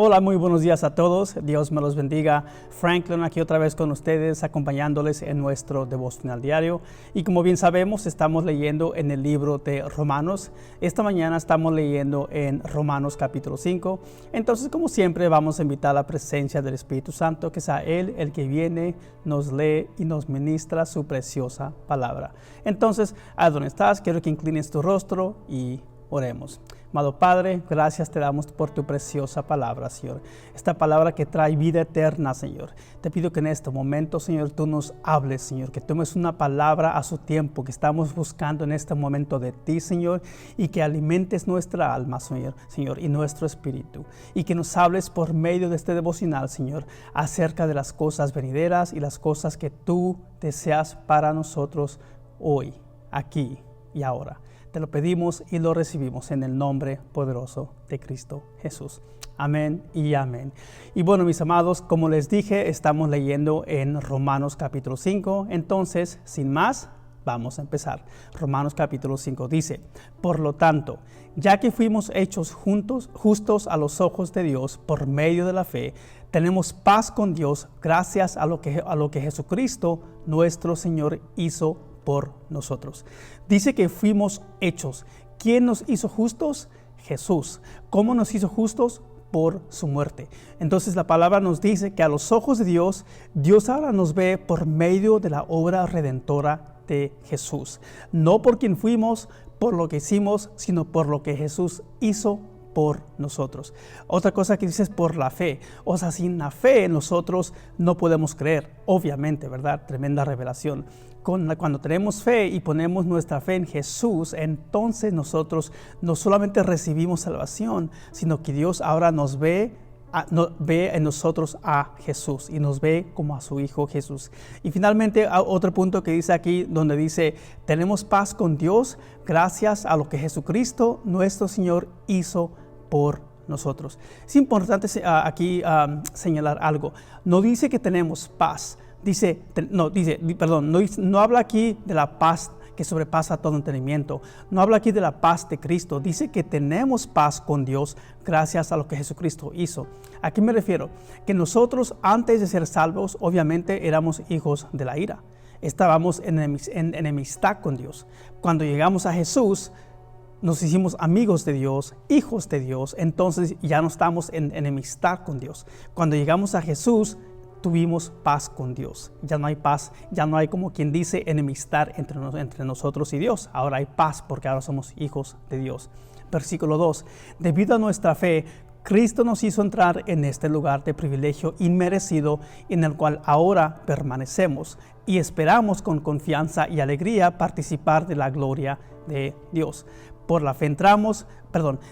Hola, muy buenos días a todos. Dios me los bendiga. Franklin aquí otra vez con ustedes, acompañándoles en nuestro devocional diario. Y como bien sabemos, estamos leyendo en el libro de Romanos. Esta mañana estamos leyendo en Romanos capítulo 5. Entonces, como siempre, vamos a invitar a la presencia del Espíritu Santo, que sea Él el que viene, nos lee y nos ministra su preciosa palabra. Entonces, ¿a dónde estás? Quiero que inclines tu rostro y oremos. Amado Padre, gracias te damos por tu preciosa palabra, Señor. Esta palabra que trae vida eterna, Señor. Te pido que en este momento, Señor, tú nos hables, Señor. Que tomes una palabra a su tiempo que estamos buscando en este momento de ti, Señor. Y que alimentes nuestra alma, Señor, y nuestro espíritu. Y que nos hables por medio de este devocional, Señor, acerca de las cosas venideras y las cosas que tú deseas para nosotros hoy, aquí y ahora. Te lo pedimos y lo recibimos en el nombre poderoso de Cristo Jesús. Amén y amén. Y bueno, mis amados, como les dije, estamos leyendo en Romanos capítulo 5. Entonces, sin más, vamos a empezar. Romanos capítulo 5 dice: por lo tanto, ya que fuimos hechos justos a los ojos de Dios por medio de la fe, tenemos paz con Dios gracias a lo que Jesucristo, nuestro Señor, hizo por nosotros. Dice que fuimos hechos. ¿Quién nos hizo justos? Jesús. ¿Cómo nos hizo justos? Por su muerte. Entonces la palabra nos dice que a los ojos de Dios, Dios ahora nos ve por medio de la obra redentora de Jesús. No por quien fuimos, por lo que hicimos, sino por lo que Jesús hizo por nosotros. Otra cosa que dice es por la fe. O sea, sin la fe nosotros no podemos creer. Obviamente, ¿verdad? Tremenda revelación. Cuando tenemos fe y ponemos nuestra fe en Jesús, entonces nosotros no solamente recibimos salvación, sino que Dios ahora nos ve en nosotros a Jesús y nos ve como a su Hijo Jesús. Y finalmente, otro punto que dice aquí, donde dice, tenemos paz con Dios gracias a lo que Jesucristo, nuestro Señor, hizo por nosotros. Es importante aquí señalar algo. No dice que tenemos paz. No habla aquí de la paz que sobrepasa todo entendimiento. No habla aquí de la paz de Cristo. Dice que tenemos paz con Dios gracias a lo que Jesucristo hizo. ¿A qué me refiero? Que nosotros, antes de ser salvos, obviamente éramos hijos de la ira. Estábamos en enemistad con Dios. Cuando llegamos a Jesús, nos hicimos amigos de Dios, hijos de Dios. Entonces ya no estamos en enemistad con Dios. Cuando llegamos a Jesús, tuvimos paz con Dios. Ya no hay paz, ya no hay, como quien dice, enemistad entre nosotros y Dios. Ahora hay paz porque ahora somos hijos de Dios. Versículo 2. Debido a nuestra fe, Cristo nos hizo entrar en este lugar de privilegio inmerecido en el cual ahora permanecemos y esperamos con confianza y alegría participar de la gloria de Dios. Por la fe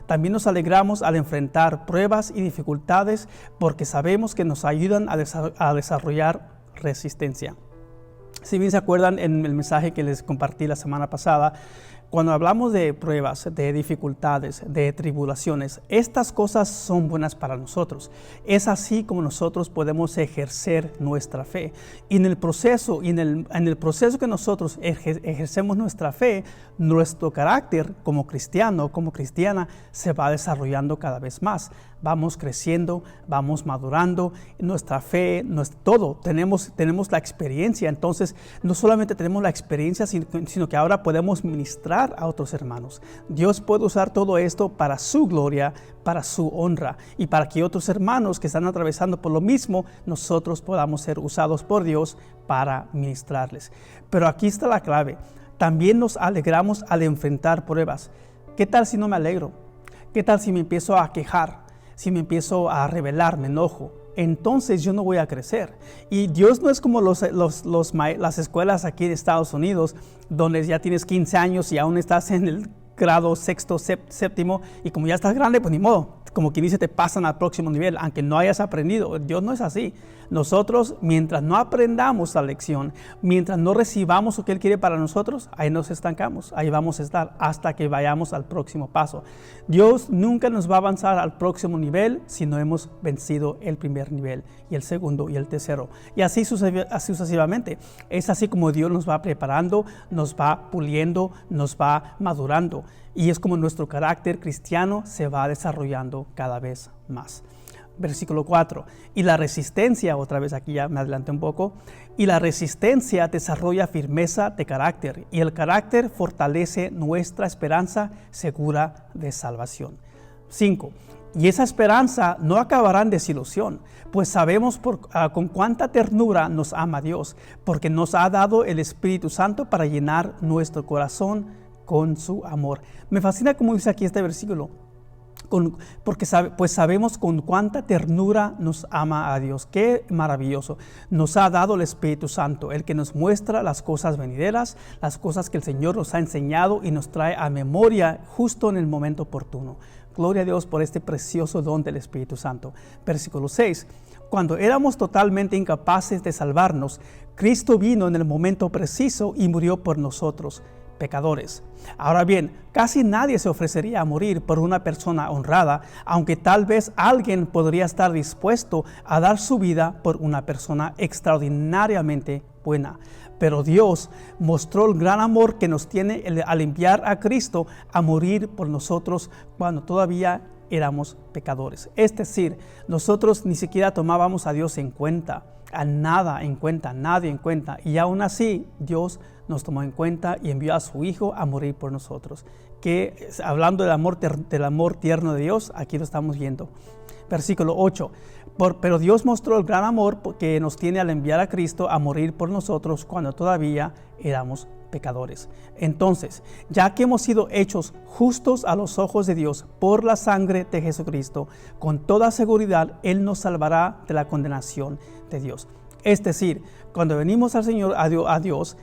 también nos alegramos al enfrentar pruebas y dificultades porque sabemos que nos ayudan a desarrollar resistencia. Si bien se acuerdan en el mensaje que les compartí la semana pasada, cuando hablamos de pruebas, de dificultades, de tribulaciones, estas cosas son buenas para nosotros. Es así como nosotros podemos ejercer nuestra fe. Y en el proceso, que nosotros ejercemos nuestra fe, nuestro carácter como cristiano, como cristiana, se va desarrollando cada vez más. Vamos creciendo, vamos madurando, nuestra fe, todo, tenemos la experiencia. Entonces, no solamente tenemos la experiencia, sino que ahora podemos ministrar a otros hermanos. Dios puede usar todo esto para su gloria, para su honra y para que otros hermanos que están atravesando por lo mismo, nosotros podamos ser usados por Dios para ministrarles. Pero aquí está la clave. También nos alegramos al enfrentar pruebas. ¿Qué tal si no me alegro? ¿Qué tal si me empiezo a quejar? Si me empiezo a rebelar, me enojo, entonces yo no voy a crecer. Y Dios no es como las escuelas aquí en Estados Unidos, donde ya tienes 15 años y aún estás en el grado sexto, séptimo, y como ya estás grande, pues ni modo. Como quien dice, te pasan al próximo nivel, aunque no hayas aprendido. Dios no es así. Nosotros, mientras no aprendamos la lección, mientras no recibamos lo que Él quiere para nosotros, ahí nos estancamos, ahí vamos a estar hasta que vayamos al próximo paso. Dios nunca nos va a avanzar al próximo nivel si no hemos vencido el primer nivel, y el segundo, y el tercero, y así sucesivamente. Es así como Dios nos va preparando, nos va puliendo, nos va madurando, y es como nuestro carácter cristiano se va desarrollando cada vez más. Versículo 4. Y la resistencia, otra vez aquí ya me adelanté un poco, y la resistencia desarrolla firmeza de carácter, y el carácter fortalece nuestra esperanza segura de salvación. 5. Y esa esperanza no acabará en desilusión, pues sabemos con cuánta ternura nos ama Dios, porque nos ha dado el Espíritu Santo para llenar nuestro corazón con su amor. Me fascina como dice aquí este versículo, porque pues sabemos con cuánta ternura nos ama a Dios. Qué maravilloso. Nos ha dado el Espíritu Santo, el que nos muestra las cosas venideras, las cosas que el Señor nos ha enseñado y nos trae a memoria justo en el momento oportuno. Gloria a Dios por este precioso don del Espíritu Santo. Versículo 6. Cuando éramos totalmente incapaces de salvarnos, Cristo vino en el momento preciso y murió por nosotros, pecadores. Ahora bien, casi nadie se ofrecería a morir por una persona honrada, aunque tal vez alguien podría estar dispuesto a dar su vida por una persona extraordinariamente buena. Pero Dios mostró el gran amor que nos tiene al enviar a Cristo a morir por nosotros cuando todavía éramos pecadores. Es decir, nosotros ni siquiera tomábamos a Dios en cuenta, a nadie en cuenta. Y aún así, Dios nos tomó en cuenta y envió a su Hijo a morir por nosotros. Que hablando del amor tierno de Dios, aquí lo estamos viendo. Versículo 8. Pero Dios mostró el gran amor que nos tiene al enviar a Cristo a morir por nosotros cuando todavía éramos pecadores. Entonces, ya que hemos sido hechos justos a los ojos de Dios por la sangre de Jesucristo, con toda seguridad Él nos salvará de la condenación de Dios. Es decir, cuando venimos al Señor, a Dios,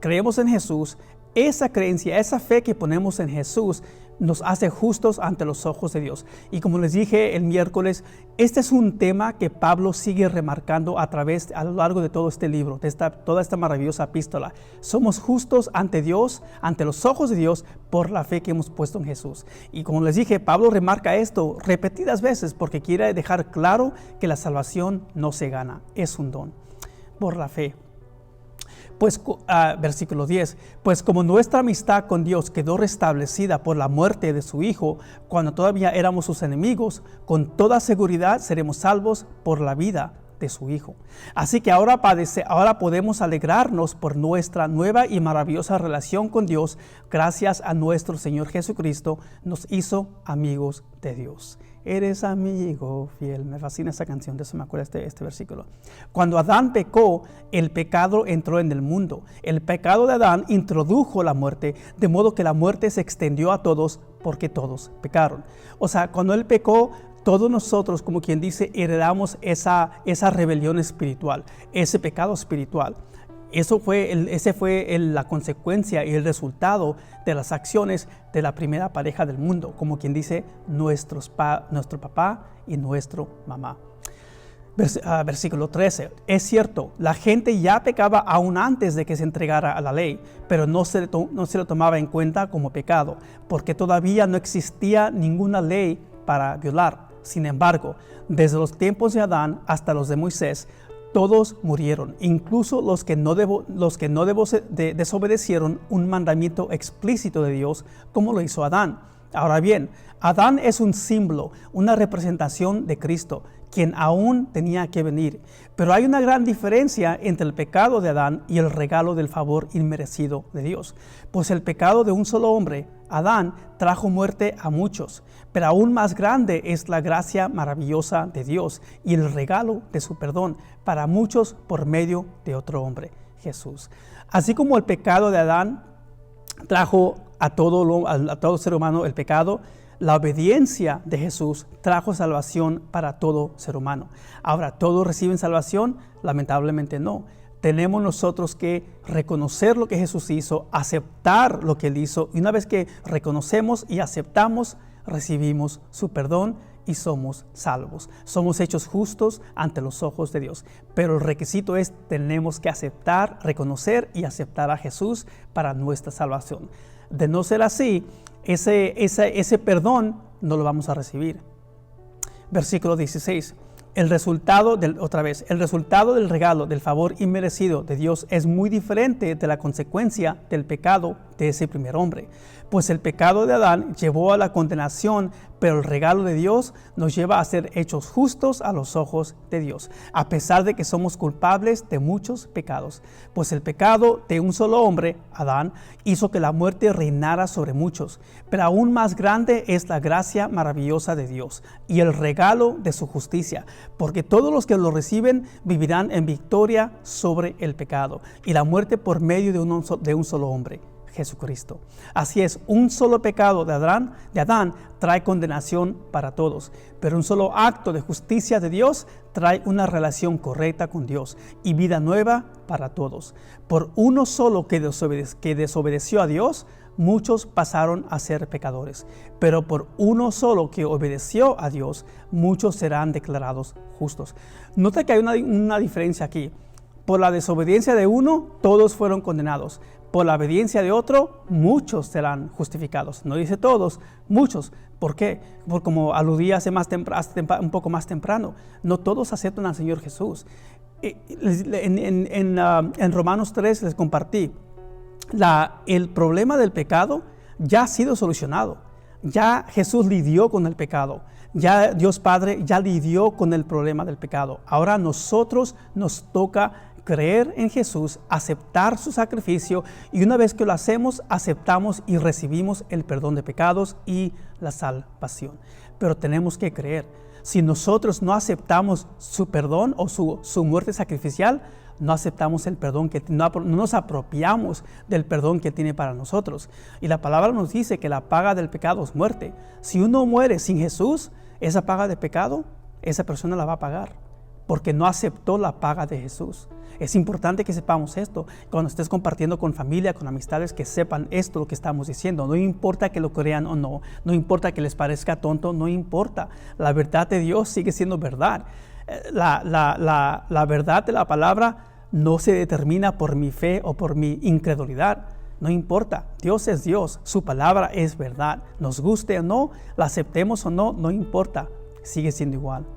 creemos en Jesús, esa creencia, esa fe que ponemos en Jesús nos hace justos ante los ojos de Dios. Y como les dije el miércoles, este es un tema que Pablo sigue remarcando a lo largo de todo este libro, de toda esta maravillosa epístola. Somos justos ante Dios, ante los ojos de Dios, por la fe que hemos puesto en Jesús. Y como les dije, Pablo remarca esto repetidas veces porque quiere dejar claro que la salvación no se gana, es un don por la fe. Pues, versículo 10, pues como nuestra amistad con Dios quedó restablecida por la muerte de su Hijo, cuando todavía éramos sus enemigos, con toda seguridad seremos salvos por la vida de su Hijo. Así que ahora podemos alegrarnos por nuestra nueva y maravillosa relación con Dios, gracias a nuestro Señor Jesucristo, nos hizo amigos de Dios. Eres amigo fiel. Me fascina esa canción, de eso me acuerdo este versículo. Cuando Adán pecó, el pecado entró en el mundo. El pecado de Adán introdujo la muerte, de modo que la muerte se extendió a todos porque todos pecaron. O sea, cuando él pecó, todos nosotros, como quien dice, heredamos esa rebelión espiritual, ese pecado espiritual. Esa fue la consecuencia y el resultado de las acciones de la primera pareja del mundo, como quien dice, nuestro papá y nuestra mamá. Versículo 13. Es cierto, la gente ya pecaba aún antes de que se entregara a la ley, pero no se lo tomaba en cuenta como pecado, porque todavía no existía ninguna ley para violar. Sin embargo, desde los tiempos de Adán hasta los de Moisés, todos murieron, incluso los que no desobedecieron un mandamiento explícito de Dios, como lo hizo Adán. Ahora bien, Adán es un símbolo, una representación de Cristo, quien aún tenía que venir. Pero hay una gran diferencia entre el pecado de Adán y el regalo del favor inmerecido de Dios. Pues el pecado de un solo hombre, Adán, trajo muerte a muchos, pero aún más grande es la gracia maravillosa de Dios y el regalo de su perdón para muchos por medio de otro hombre, Jesús. Así como el pecado de Adán trajo a todo ser humano el pecado, la obediencia de Jesús trajo salvación para todo ser humano. Ahora, ¿todos reciben salvación? Lamentablemente no. Tenemos nosotros que reconocer lo que Jesús hizo, aceptar lo que Él hizo, y una vez que reconocemos y aceptamos, recibimos su perdón y somos salvos. Somos hechos justos ante los ojos de Dios. Pero el requisito es, tenemos que aceptar, reconocer y aceptar a Jesús para nuestra salvación. De no ser así, ese perdón no lo vamos a recibir. Versículo 16. El resultado del regalo, del favor inmerecido de Dios es muy diferente de la consecuencia del pecado de ese primer hombre. Pues el pecado de Adán llevó a la condenación pero el regalo de Dios nos lleva a ser hechos justos a los ojos de Dios, a pesar de que somos culpables de muchos pecados. Pues el pecado de un solo hombre, Adán, hizo que la muerte reinara sobre muchos, pero aún más grande es la gracia maravillosa de Dios y el regalo de su justicia, porque todos los que lo reciben vivirán en victoria sobre el pecado y la muerte por medio de un solo hombre, Jesucristo. Así es, un solo pecado de Adán trae condenación para todos, pero un solo acto de justicia de Dios trae una relación correcta con Dios y vida nueva para todos. Por uno solo que desobedeció a Dios, muchos pasaron a ser pecadores, pero por uno solo que obedeció a Dios, muchos serán declarados justos. Nota que hay una diferencia aquí. Por la desobediencia de uno, todos fueron condenados. Por la obediencia de otro, muchos serán justificados. No dice todos, muchos. ¿Por qué? Porque como aludí un poco más temprano, no todos aceptan al Señor Jesús. En Romanos 3 les compartí, el problema del pecado ya ha sido solucionado. Ya Jesús lidió con el pecado. Ya Dios Padre ya lidió con el problema del pecado. Ahora a nosotros nos toca creer en Jesús, aceptar su sacrificio, y una vez que lo hacemos, aceptamos y recibimos el perdón de pecados y la salvación. Pero tenemos que creer. Si nosotros no aceptamos su perdón o su muerte sacrificial, no aceptamos el perdón, no nos apropiamos del perdón que tiene para nosotros. Y la palabra nos dice que la paga del pecado es muerte. Si uno muere sin Jesús, esa paga de pecado, esa persona la va a pagar, porque no aceptó la paga de Jesús. Es importante que sepamos esto. Cuando estés compartiendo con familia, con amistades, que sepan esto, lo que estamos diciendo. No importa que lo crean o no, no importa que les parezca tonto, no importa. La verdad de Dios sigue siendo verdad. La verdad de la palabra no se determina por mi fe o por mi incredulidad. No importa, Dios es Dios, su palabra es verdad. Nos guste o no, la aceptemos o no, no importa, sigue siendo igual.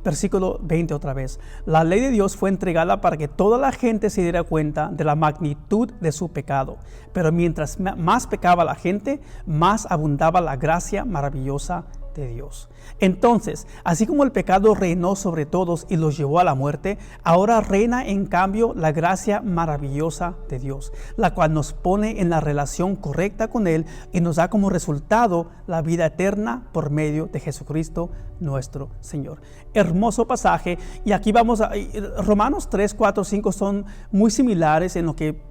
Versículo 20 otra vez. La ley de Dios fue entregada para que toda la gente se diera cuenta de la magnitud de su pecado. Pero mientras más pecaba la gente, más abundaba la gracia maravillosa de Dios. Entonces, así como el pecado reinó sobre todos y los llevó a la muerte, ahora reina en cambio la gracia maravillosa de Dios, la cual nos pone en la relación correcta con Él y nos da como resultado la vida eterna por medio de Jesucristo nuestro Señor. Hermoso pasaje, y aquí vamos a Romanos 3, 4, 5 son muy similares en lo que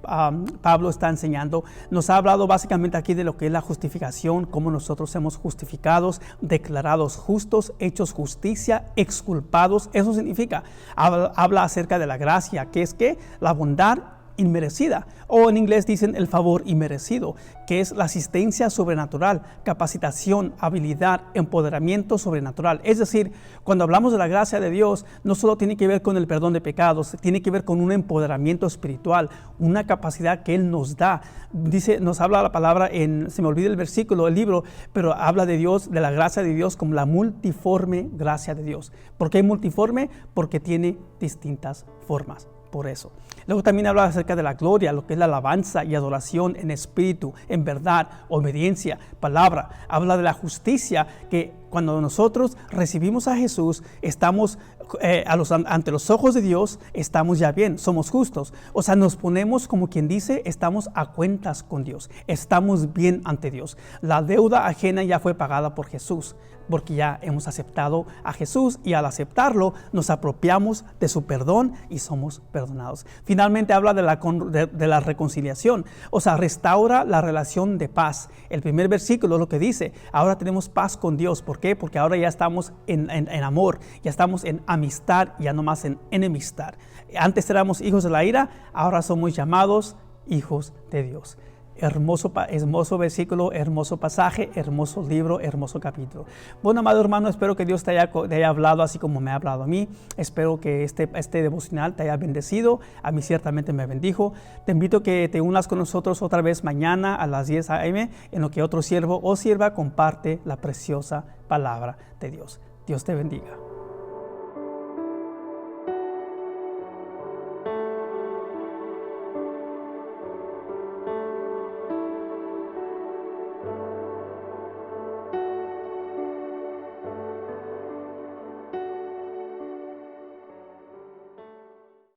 Pablo está enseñando. Nos ha hablado básicamente aquí de lo que es la justificación, cómo nosotros somos justificados, declarados justos, hechos justicia, exculpados. Eso significa, habla acerca de la gracia, que es que la bondad inmerecida, o en inglés dicen el favor inmerecido, que es la asistencia sobrenatural, capacitación, habilidad, empoderamiento sobrenatural. Es decir, cuando hablamos de la gracia de Dios, no solo tiene que ver con el perdón de pecados, tiene que ver con un empoderamiento espiritual, una capacidad que Él nos da. Dice, nos habla la palabra se me olvida el versículo, el libro, pero habla de Dios, de la gracia de Dios como la multiforme gracia de Dios. ¿Por qué multiforme? Porque tiene distintas formas. Por eso. Luego también habla acerca de la gloria, lo que es la alabanza y adoración en espíritu, en verdad, obediencia, palabra. Habla de la justicia, que cuando nosotros recibimos a Jesús, estamos ante los ojos de Dios, estamos ya bien, somos justos. O sea, nos ponemos, como quien dice, estamos a cuentas con Dios, estamos bien ante Dios. La deuda ajena ya fue pagada por Jesús, porque ya hemos aceptado a Jesús, y al aceptarlo nos apropiamos de su perdón y somos perdonados. Finalmente habla de la reconciliación, o sea, restaura la relación de paz. El primer versículo lo que dice, ahora tenemos paz con Dios. ¿Por qué? Porque ahora ya estamos en amor, ya estamos en amistad, ya no más en enemistad. Antes éramos hijos de la ira, ahora somos llamados hijos de Dios. Hermoso versículo, hermoso pasaje, hermoso libro, hermoso capítulo. Bueno, amado hermano, espero que Dios te haya hablado así como me ha hablado a mí. Espero que este devocional te haya bendecido. A mí ciertamente me bendijo. Te invito a que te unas con nosotros otra vez mañana a las 10 a.m. en lo que otro siervo o sierva comparte la preciosa palabra de Dios. Dios te bendiga.